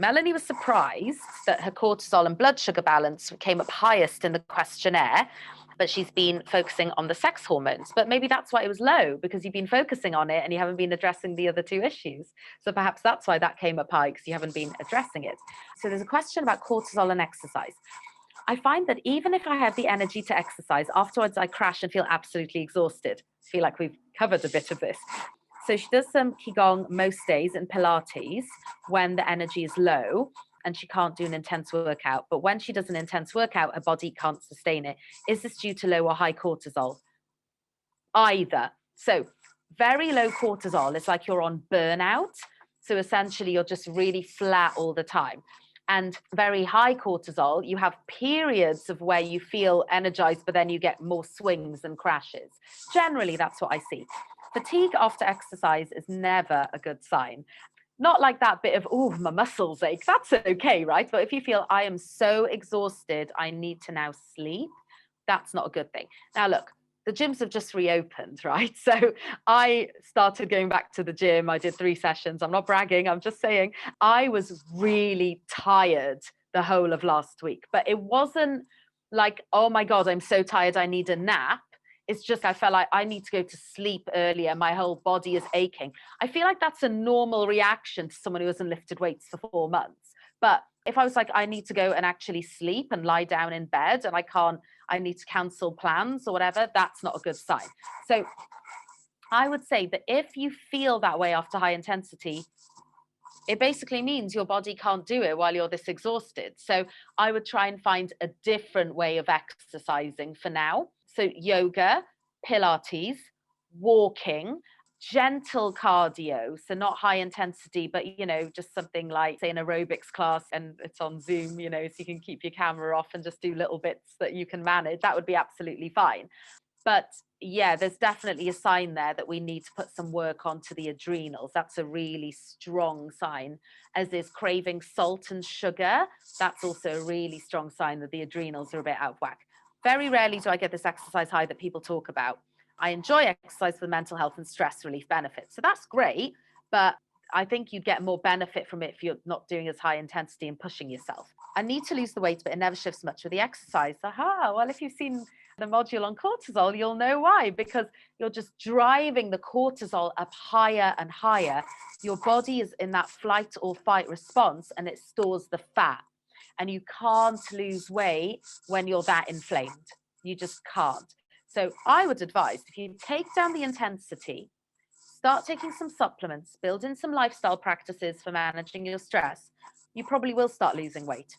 Melanie was surprised that her cortisol and blood sugar balance came up highest in the questionnaire, but she's been focusing on the sex hormones. But maybe that's why it was low, because you've been focusing on it and you haven't been addressing the other two issues. So perhaps that's why that came up high, because you haven't been addressing it. So there's a question about cortisol and exercise. I find that even if I have the energy to exercise, afterwards I crash and feel absolutely exhausted. I feel like we've covered a bit of this. So she does some Qigong most days and Pilates when the energy is low and she can't do an intense workout. But when she does an intense workout, her body can't sustain it. Is this due to low or high cortisol? Either. So very low cortisol is like you're on burnout. So essentially you're just really flat all the time. And very high cortisol, you have periods of where you feel energized, but then you get more swings and crashes. Generally, that's what I see. Fatigue after exercise is never a good sign. Not like that bit of, oh, my muscles ache. That's okay, right? But if you feel I am so exhausted, I need to now sleep, that's not a good thing. Now, look, the gyms have just reopened, right? So I started going back to the gym. I did 3 sessions. I'm not bragging. I'm just saying I was really tired the whole of last week, but it wasn't like, oh my God, I'm so tired, I need a nap. It's just, I felt like I need to go to sleep earlier. My whole body is aching. I feel like that's a normal reaction to someone who hasn't lifted weights for 4 months. But if I was like, I need to go and actually sleep and lie down in bed and I need to cancel plans or whatever, that's not a good sign. So I would say that if you feel that way after high intensity, it basically means your body can't do it while you're this exhausted. So I would try and find a different way of exercising for now. So yoga, Pilates, walking, gentle cardio, so not high intensity, but just something like, say, an aerobics class and it's on Zoom, so you can keep your camera off and just do little bits that you can manage. That would be absolutely fine. But yeah, there's definitely a sign there that we need to put some work onto the adrenals. That's a really strong sign, as is craving salt and sugar. That's also a really strong sign that the adrenals are a bit out of whack. Very rarely do I get this exercise high that people talk about. I enjoy exercise for mental health and stress relief benefits. So that's great, but I think you'd get more benefit from it if you're not doing as high intensity and pushing yourself. I need to lose the weight, but it never shifts much with the exercise. Aha, well, if you've seen the module on cortisol, you'll know why, because you're just driving the cortisol up higher and higher. Your body is in that flight or fight response and it stores the fat. And you can't lose weight when you're that inflamed. You just can't. So I would advise, if you take down the intensity, start taking some supplements, build in some lifestyle practices for managing your stress, you probably will start losing weight.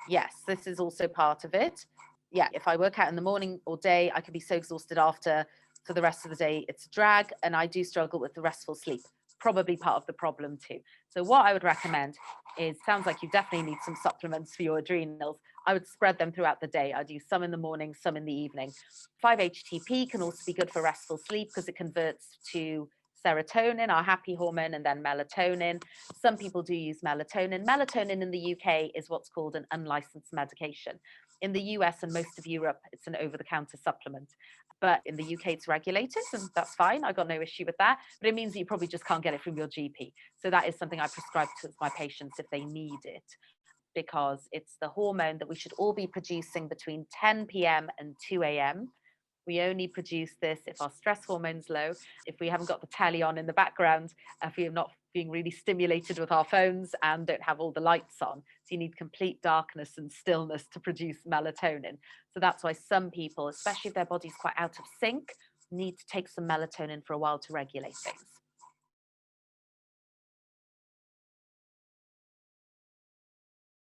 Yes, this is also part of it. Yeah, if I work out in the morning or day, I can be so exhausted after for the rest of the day. It's a drag, and I do struggle with the restful sleep. Probably part of the problem too. So what I would recommend is, sounds like you definitely need some supplements for your adrenals. I would spread them throughout the day. I do some in the morning, some in the evening. 5-HTP can also be good for restful sleep because it converts to serotonin, our happy hormone, and then melatonin. Some people do use melatonin. Melatonin in the UK is what's called an unlicensed medication. In the US and most of Europe, it's an over-the-counter supplement. But in the UK, it's regulated, and that's fine. I got no issue with that. But it means that you probably just can't get it from your GP. So that is something I prescribe to my patients if they need it, because it's the hormone that we should all be producing between 10 p.m. and 2 a.m. We only produce this if our stress hormone's low, if we haven't got the telly on in the background, if we're not being really stimulated with our phones and don't have all the lights on. So you need complete darkness and stillness to produce melatonin. So that's why some people, especially if their body's quite out of sync, need to take some melatonin for a while to regulate things.